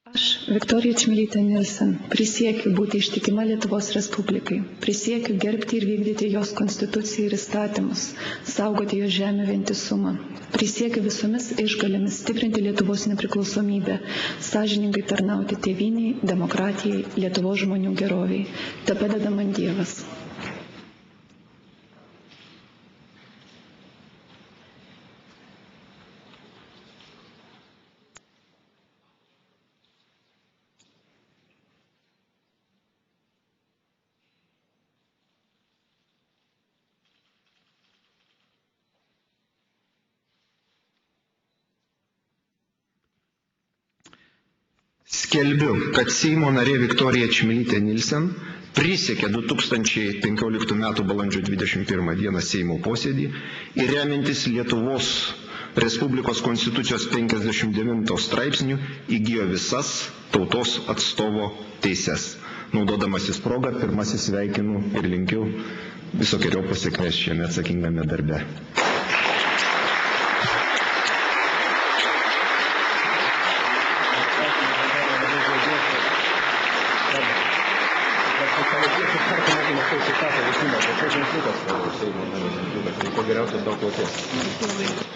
Aš, Viktorija Čmilytė Nilsen, prisiekiu būti ištikima Lietuvos Respublikai, prisiekiu gerbti ir vykdyti jos konstituciją ir įstatymus, saugoti jos žemę vientisumą, prisiekiu visomis išgalėmis stiprinti Lietuvos nepriklausomybę, sąžiningai tarnauti tėvynei, demokratijai, Lietuvos žmonių geroviai. Tepadeda man Dievas. Skelbiu, kad Seimo narė Viktorija Čmilytė Nilsen prisiekė 2015 m. balandžio 21 d. Seimo posėdį ir remiantis Lietuvos Respublikos konstitucijos 59 straipsnių įgijo visas tautos atstovo teises. Naudodamasis progą, pirmasis sveikinu ir linkiu visokeriopos sėkmės šiame atsakingame darbe. Geriausias daug klausimas.